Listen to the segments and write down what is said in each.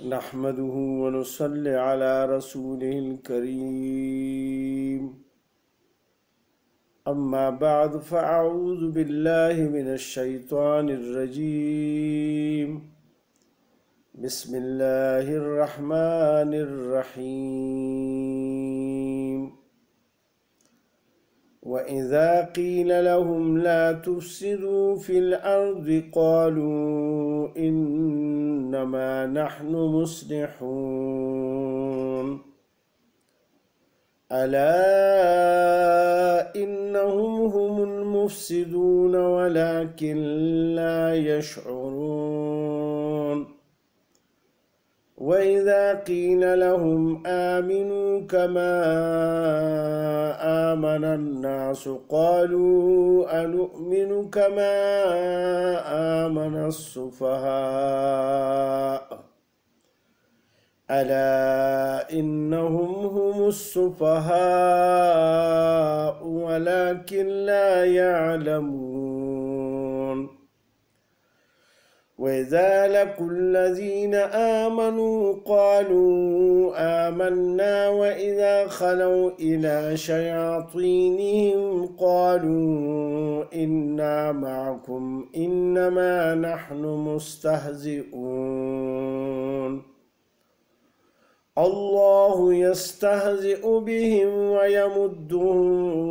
نحمده ونصلي على رسوله الكريم. أما بعد فأعوذ بالله من الشيطان الرجيم. بسم الله الرحمن الرحيم. وإذا قيل لهم لا تفسدوا في الأرض قالوا إنما نحن مصلحون ألا إنهم هم المفسدون ولكن لا يشعرون. وإذا قيل لهم آمنوا كما آمن الناس قالوا أنؤمن كما آمن السفهاء ألا إنهم هم السفهاء ولكن لا يعلمون. وإذا لقوا الذين آمنوا قالوا آمنا وإذا خلوا إلى شياطينهم قالوا إنا معكم إنما نحن مستهزئون. الله يستهزئ بهم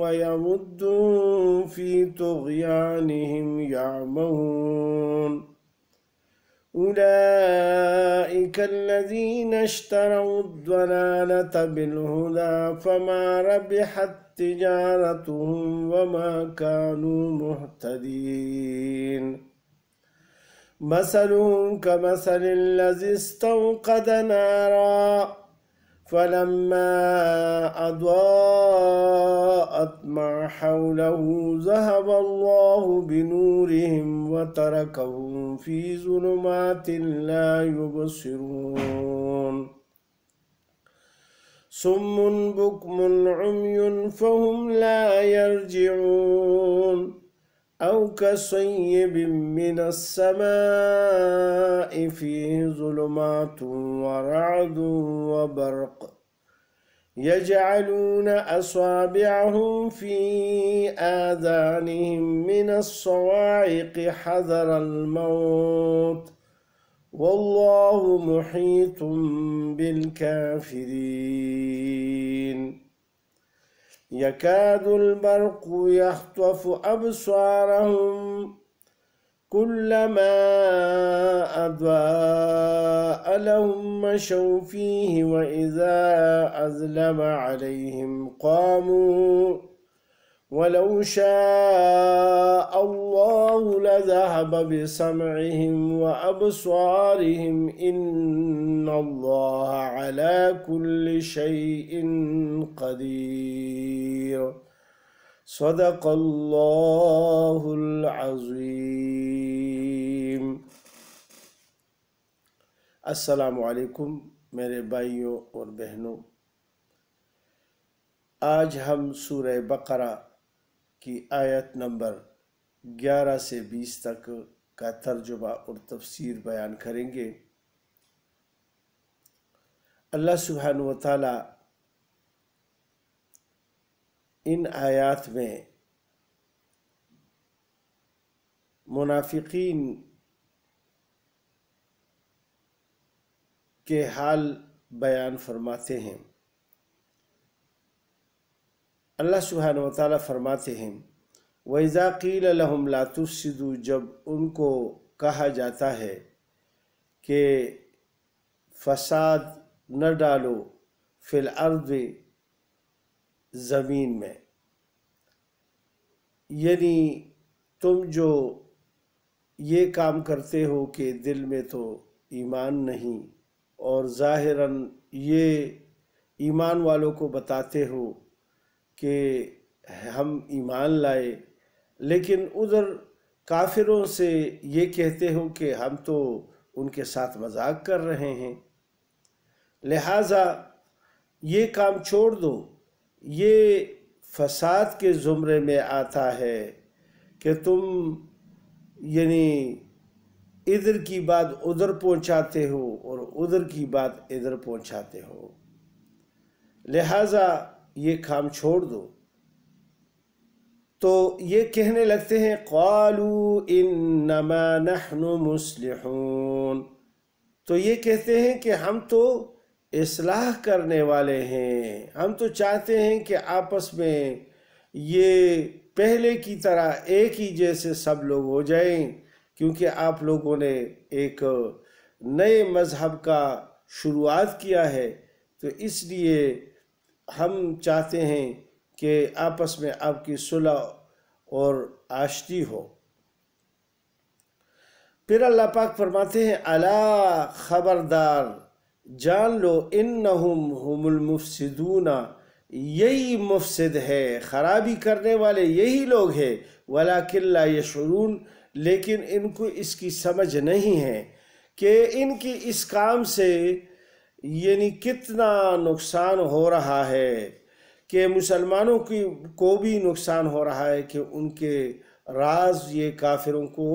ويمدهم في طغيانهم يعمهون. أولئك الذين اشتروا الضلالة بالهدى فما ربحت تجارتهم وما كانوا مهتدين. مثلهم كمثل الذي استوقد نارا فلما أضاءت ما حوله ذهب الله بنورهم وتركهم في ظلمات لا يبصرون. صم بكم عمي فهم لا يرجعون. أو كصيب من السماء فيه ظلمات ورعد وبرق يجعلون أصابعهم في آذانهم من الصواعق حذر الموت والله محيط بالكافرين. يكاد البرق يخطف أبصارهم كلما أضاء لهم مشوا فيه وإذا أظلم عليهم قاموا ولو شاء الله لذهب بسمعهم وأبصارهم إن الله على كل شيء قدير. صدق اللہ العظیم. السلام علیکم میرے بھائیوں اور بہنوں. آج ہم سورہ بقرہ کی آیت نمبر 11 سے 20 تک کا ترجمہ اور تفسیر بیان کریں گے. اللہ سبحانہ و تعالی ان آیات میں منافقین کے حال بیان فرماتے ہیں. اللہ سبحانہ و تعالیٰ فرماتے ہیں وَإِذَا قِيلَ لَهُمْ لَا تُفْسِدُوا، جب ان کو کہا جاتا ہے کہ فساد نہ ڈالو فی الارض، زمین میں، یعنی تم جو یہ کام کرتے ہو کہ دل میں تو ایمان نہیں اور ظاہراً یہ ایمان والوں کو بتاتے ہو کہ ہم ایمان لائے، لیکن ادھر کافروں سے یہ کہتے ہو کہ ہم تو ان کے ساتھ مذاق کر رہے ہیں، لہٰذا یہ کام چھوڑ دو. یہ فساد کے زمرے میں آتا ہے کہ تم یعنی ادھر کی بات ادھر پہنچاتے ہو اور ادھر کی بات ادھر پہنچاتے ہو، لہٰذا یہ کام چھوڑ دو۔ تو یہ کہنے لگتے ہیں قالوا انما نحن مصلحون، تو یہ کہتے ہیں کہ ہم تو اصلاح کرنے والے ہیں، ہم تو چاہتے ہیں کہ آپس میں یہ پہلے کی طرح ایک ہی جیسے سب لوگ ہو جائیں، کیونکہ آپ لوگوں نے ایک نئے مذہب کا شروعات کیا ہے، تو اس لیے ہم چاہتے ہیں کہ آپس میں آپ کی صلح اور آشتی ہو۔ پھر اللہ پاک فرماتے ہیں الا خبردار، جان لو انہم ہم المفسدون، یہی مفسد ہے، خرابی کرنے والے یہی لوگ ہیں، ولکن لا یشعرون، لیکن ان کو اس کی سمجھ نہیں ہے کہ ان کی اس کام سے یعنی کتنا نقصان ہو رہا ہے، کہ مسلمانوں کو بھی نقصان ہو رہا ہے کہ ان کے راز یہ کافروں کو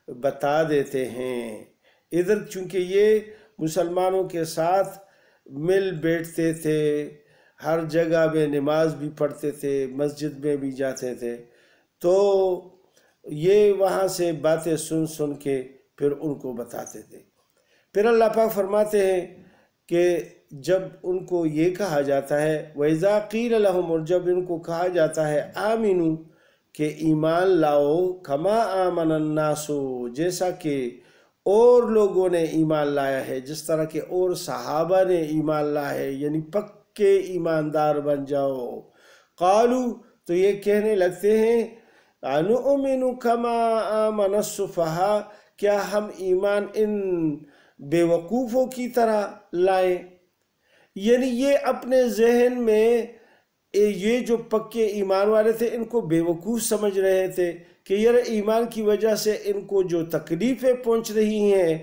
بتا دیتے ہیں۔ ادھر چونکہ یہ مسلمانوں کے ساتھ مل بیٹھتے تھے، ہر جگہ میں نماز بھی پڑھتے تھے، مسجد میں بھی جاتے تھے، تو یہ وہاں سے باتیں سن سن کے پھر ان کو بتاتے تھے۔ پھر اللہ پاک فرماتے ہیں کہ جب ان کو یہ کہا جاتا ہے وَإِذَا قِيلَ لَهُمْ، اور جب ان کو کہا جاتا ہے آمینو، کہ ایمان لاؤ، کما آمن الناس، جیسا کہ اور لوگوں نے ایمان لایا ہے، جس طرح کہ اور صحابہ نے ایمان لایا ہے، یعنی پکے ایماندار بن جاؤ۔ قالو، تو یہ کہنے لگتے ہیں انؤمن کما آمن السفہاء، کیا ہم ایمان ان بے وقوفوں کی طرح لائیں؟ یعنی یہ اپنے ذہن میں یہ جو پکے ایمان والے تھے ان کو بے وقوف سمجھ رہے تھے کہ یار ایمان کی وجہ سے ان کو جو تکلیفیں پہنچ رہی ہیں،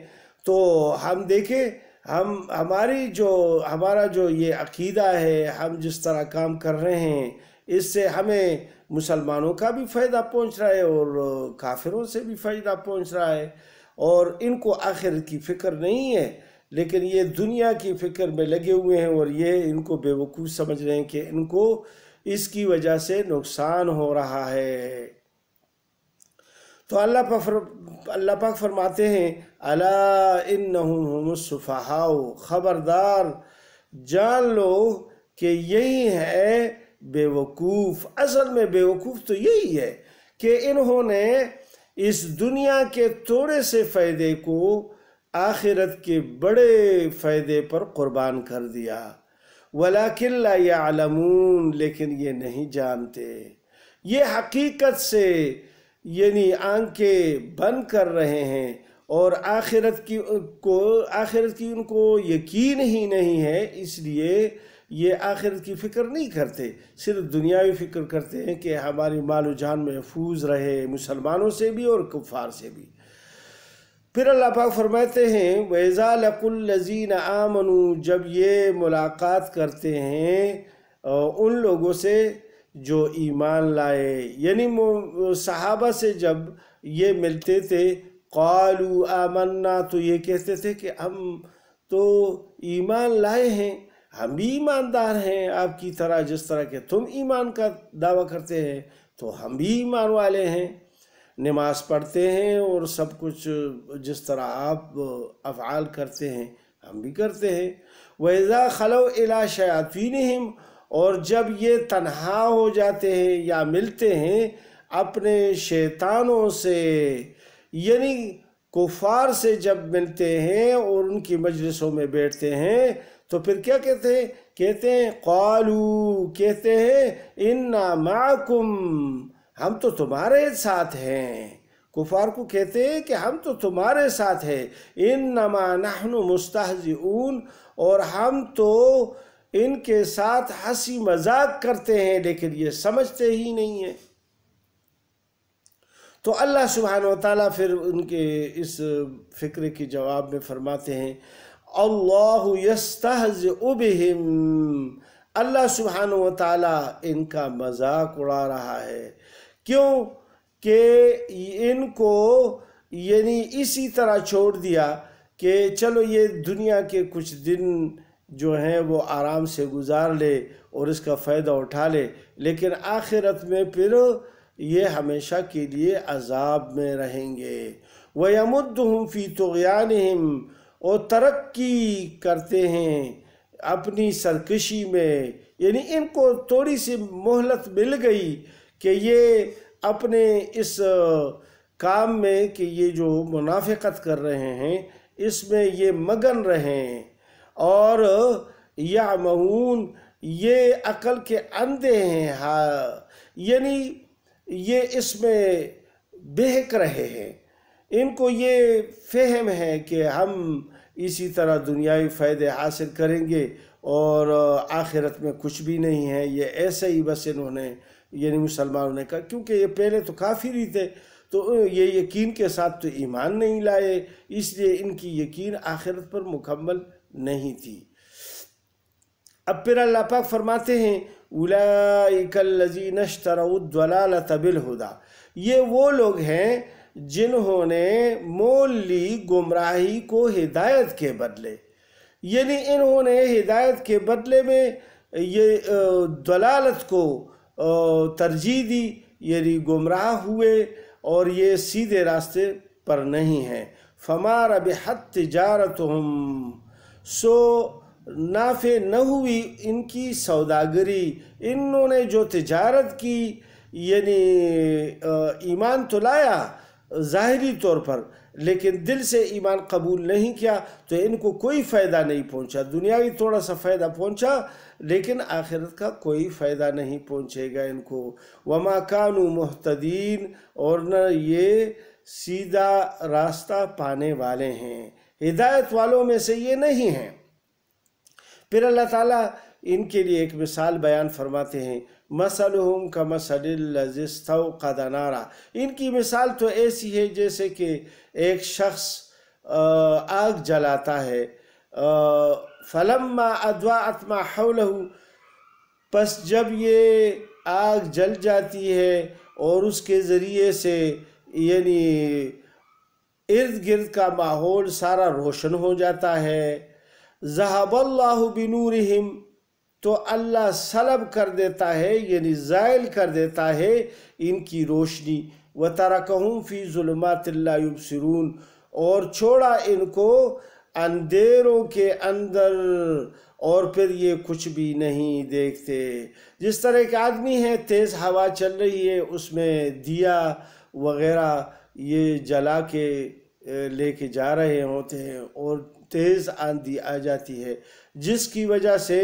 تو ہم دیکھیں ہمارا جو یہ عقیدہ ہے، ہم جس طرح کام کر رہے ہیں، اس سے ہمیں مسلمانوں کا بھی فائدہ پہنچ رہا ہے اور کافروں سے بھی فائدہ پہنچ رہا ہے، اور ان کو آخرت کی فکر نہیں ہے، لیکن یہ دنیا کی فکر میں لگے ہوئے ہیں، اور یہ ان کو بے وقوف سمجھ رہے ہیں کہ ان کو اس کی وجہ سے نقصان ہو رہا ہے۔ تو اللہ پاک فرماتے ہیں الا انہم ہم السفہاء، خبردار جان لو کہ یہی ہے بے وقوف۔ اصل میں بے وقوف تو یہی ہے کہ انہوں نے اس دنیا کے تھوڑے سے فائدے کو آخرت کے بڑے فائدے پر قربان کر دیا، ولیکن لا یعلمون، لیکن یہ نہیں جانتے، یہ حقیقت سے یعنی آنکھیں بند کر رہے ہیں، اور آخرت کی ان کو یقین ہی نہیں ہے، اس لیے یہ آخرت کی فکر نہیں کرتے، صرف دنیاوی فکر کرتے ہیں کہ ہماری مال و جان محفوظ رہے، مسلمانوں سے بھی اور کفار سے بھی۔ پھر اللہ پاک فرماتے ہیں وَإِذَا لَقُوا الَّذِينَ آمَنُوا، جب یہ ملاقات کرتے ہیں ان لوگوں سے جو ایمان لائے، یعنی صحابہ سے جب یہ ملتے تھے قالوا آمنا، تو یہ کہتے تھے کہ ہم تو ایمان لائے ہیں، ہم بھی ایماندار ہیں آپ کی طرح، جس طرح کہ تم ایمان کا دعویٰ کرتے ہیں تو ہم بھی ایمان والے ہیں، نماز پڑھتے ہیں اور سب کچھ جس طرح آپ افعال کرتے ہیں ہم بھی کرتے ہیں۔ وَإِذَا خَلَوْا إِلَىٰ شَيَاطِينِهِمْ، اور جب یہ تنہا ہو جاتے ہیں یا ملتے ہیں اپنے شیطانوں سے، یعنی کفار سے جب ملتے ہیں اور ان کی مجلسوں میں بیٹھتے ہیں، تو پھر کیا کہتے ہیں؟ کہتے ہیں قالوا، کہتے ہیں اِنَّا مَعَكُمْ، ہم تو تمہارے ساتھ ہیں۔ کفار کو کہتے ہیں کہ ہم تو تمہارے ساتھ ہیں، انما نحن مستہزئون، اور ہم تو ان کے ساتھ ہنسی مذاق کرتے ہیں، لیکن یہ سمجھتے ہی نہیں ہیں۔ تو اللہ سبحانہ وتعالیٰ پھر ان کے اس فکرے کے جواب میں فرماتے ہیں اللہ یستہزئ بہم، اللہ سبحانہ وتعالیٰ ان کا مذاق اڑا رہا ہے۔ کیوں کہ ان کو یعنی اسی طرح چھوڑ دیا کہ چلو یہ دنیا کے کچھ دن جو ہیں وہ آرام سے گزار لے اور اس کا فائدہ اٹھا لے، لیکن آخرت میں پھر یہ ہمیشہ کے لیے عذاب میں رہیں گے۔ وَيَمُدُّهُمْ فِي طُغْيَانِهِمْ، اور ترقی کرتے ہیں اپنی سرکشی میں، یعنی ان کو تھوڑی سی مہلت مل گئی کہ یہ اپنے اس کام میں کہ یہ جو منافقت کر رہے ہیں اس میں یہ مگن رہیں، اور یعمہون، یہ عقل کے اندھے ہیں، یعنی یہ اس میں بہک رہے ہیں، ان کو یہ فہم ہے کہ ہم اسی طرح دنیاوی فائدے حاصل کریں گے اور آخرت میں کچھ بھی نہیں ہے۔ یہ ایسے ہی بس انہوں نے یعنی مسلمانوں نے کہا، کیونکہ یہ پہلے تو کافر ہی تھے تو یہ یقین کے ساتھ تو ایمان نہیں لائے، اس لیے ان کی یقین آخرت پر مکمل نہیں تھی۔ اب پھر اللہ پاک فرماتے ہیں اولئک الذین اشتروا الضلالۃ بالہدی، یہ وہ لوگ ہیں جنہوں نے مول لی گمراہی کو ہدایت کے بدلے، یعنی انہوں نے ہدایت کے بدلے میں یہ ضلالت کو ترجیح دی، یعنی گمراہ ہوئے اور یہ سیدھے راستے پر نہیں ہیں۔ فما ربحت تجارتہم، سو نافع نہ ہوئی ان کی سوداگری، انہوں نے جو تجارت کی یعنی ایمان تو لایا ظاہری طور پر لیکن دل سے ایمان قبول نہیں کیا، تو ان کو کوئی فائدہ نہیں پہنچا، دنیاوی تھوڑا سا فائدہ پہنچا لیکن آخرت کا کوئی فائدہ نہیں پہنچے گا ان کو۔ وما کانوا مہتدین، اور نہ یہ سیدھا راستہ پانے والے ہیں، ہدایت والوں میں سے یہ نہیں ہیں۔ پھر اللہ تعالیٰ ان کے لیے ایک مثال بیان فرماتے ہیں، مثلہم کمثل الذی استوقد نارا، ان کی مثال تو ایسی ہے جیسے کہ ایک شخص آگ جلاتا ہے، فلما اضاءت ما حولہ، پس جب یہ آگ جل جاتی ہے اور اس کے ذریعے سے یعنی ارد گرد کا ماحول سارا روشن ہو جاتا ہے، ذہب اللہ بنورہم، تو اللہ سلب کر دیتا ہے یعنی زائل کر دیتا ہے ان کی روشنی، وَتَرَكَهُمْ فِي ظُلُمَاتٍ لَا يُبْصِرُونَ، اور چھوڑا ان کو اندھیروں کے اندر اور پھر یہ کچھ بھی نہیں دیکھتے۔ جس طرح ایک آدمی ہے، تیز ہوا چل رہی ہے، اس میں دیا وغیرہ یہ جلا کے لے کے جا رہے ہوتے ہیں اور تیز آندھی آ جاتی ہے جس کی وجہ سے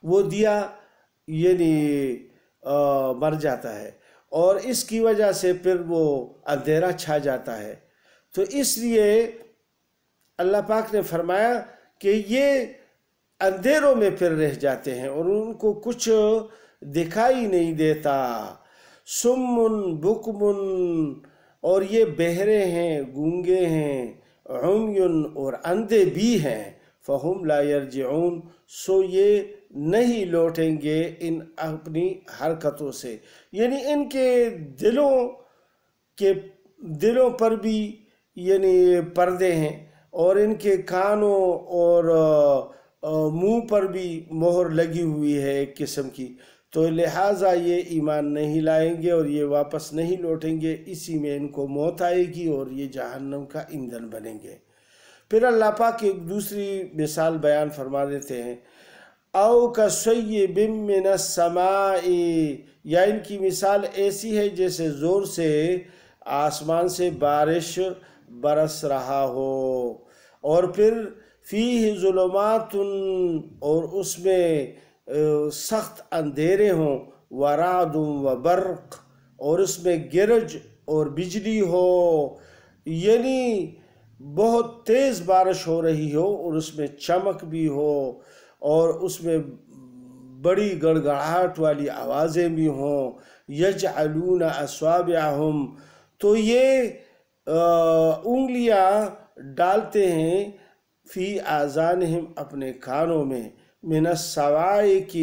وہ دیا یعنی مر جاتا ہے اور اس کی وجہ سے پھر وہ اندھیرا چھا جاتا ہے۔ تو اس لیے اللہ پاک نے فرمایا کہ یہ اندھیروں میں پھر رہ جاتے ہیں اور ان کو کچھ دکھائی نہیں دیتا۔ سمن بکمن، اور یہ بہرے ہیں، گونگے ہیں، عمیٌ، اور اندھے بھی ہیں، فہم لا یرجعون، سو یہ نہیں لوٹیں گے ان اپنی حرکتوں سے، یعنی ان کے دلوں پر بھی یعنی پردے ہیں اور ان کے کانوں اور منہ پر بھی مہر لگی ہوئی ہے ایک قسم کی، تو لہٰذا یہ ایمان نہیں لائیں گے اور یہ واپس نہیں لوٹیں گے، اسی میں ان کو موت آئے گی اور یہ جہنم کا ایندھن بنیں گے۔ پھر اللہ پاک ایک دوسری مثال بیان فرما دیتے ہیں، او کصیب من السماء، یا ان کی مثال ایسی ہے جیسے زور سے آسمان سے بارش برس رہا ہو، اور پھر فیہ ظلمات، اور اس میں سخت اندھیرے ہوں، ورعد وبرق، اور اس میں گرج اور بجلی ہو، یعنی بہت تیز بارش ہو رہی ہو اور اس میں چمک بھی ہو اور اس میں بڑی گڑگڑاہٹ والی آوازیں بھی ہوں، یجعلون اصابعہم، تو یہ انگلیاں ڈالتے ہیں، فی آذانہم، اپنے کانوں میں، من الصواعق،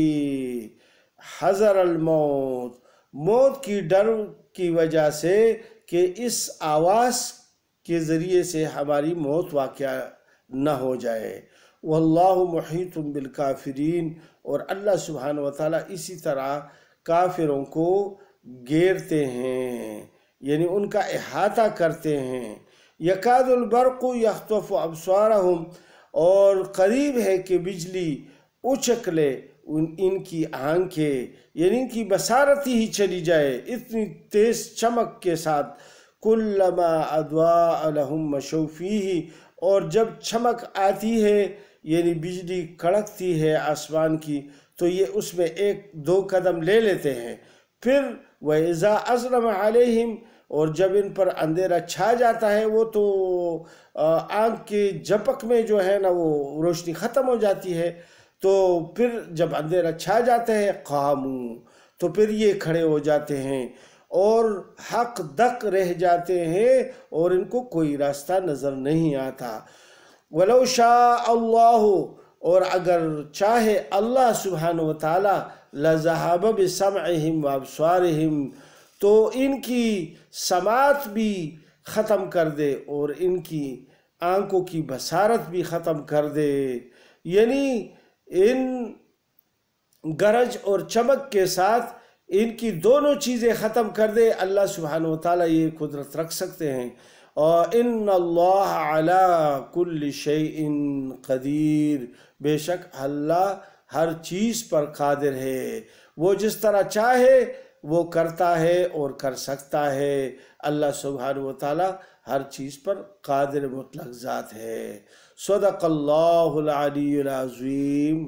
حذر الموت، موت کی ڈر کی وجہ سے، کہ اس آواز کے ذریعے سے ہماری موت واقع نہ ہو جائے۔ واللہ محیط بالکافرین، اور اللہ سبحانہ وتعالیٰ اسی طرح کافروں کو گھیرتے ہیں، یعنی ان کا احاطہ کرتے ہیں۔ یکاد البرق یخطف ابصارہم، اور قریب ہے کہ بجلی اچک لے ان کی آنکھیں، یعنی ان کی بصارت ہی چلی جائے اتنی تیز چمک کے ساتھ۔ کلما اضاء لہم مشوا فیہ، اور جب چمک آتی ہے یعنی بجلی کڑکتی ہے آسمان کی تو یہ اس میں ایک دو قدم لے لیتے ہیں۔ پھر وَإِذَا أَظْلَمَ عَلَيْهِمْ، اور جب ان پر اندھیرا چھا جاتا ہے وہ تو آنکھ کے جھپک میں جو ہے نا وہ روشنی ختم ہو جاتی ہے، تو پھر جب اندھیرا چھا جاتا ہے قاموا، تو پھر یہ کھڑے ہو جاتے ہیں اور حق دق رہ جاتے ہیں اور ان کو کوئی راستہ نظر نہیں آتا۔ وَلَوْ شَاءَ اللَّهُ، اور اگر چاہے اللہ سبحانہ وتعالیٰ لَذَهَبَ بِسَمْعِهِمْ وَأَبْصَارِهِمْ، تو ان کی سماعت بھی ختم کر دے اور ان کی آنکھوں کی بصارت بھی ختم کر دے، یعنی ان گرج اور چمک کے ساتھ ان کی دونوں چیزیں ختم کر دے۔ اللہ سبحانہ وتعالیٰ یہ قدرت رکھ سکتے ہیں۔ اور ان اللہ علی کل شیء قدیر، بے شک اللہ ہر چیز پر قادر ہے، وہ جس طرح چاہے وہ کرتا ہے اور کر سکتا ہے۔ اللہ سبحانہ وتعالیٰ ہر چیز پر قادر مطلق ذات ہے۔ صدق اللہ العلی العظیم۔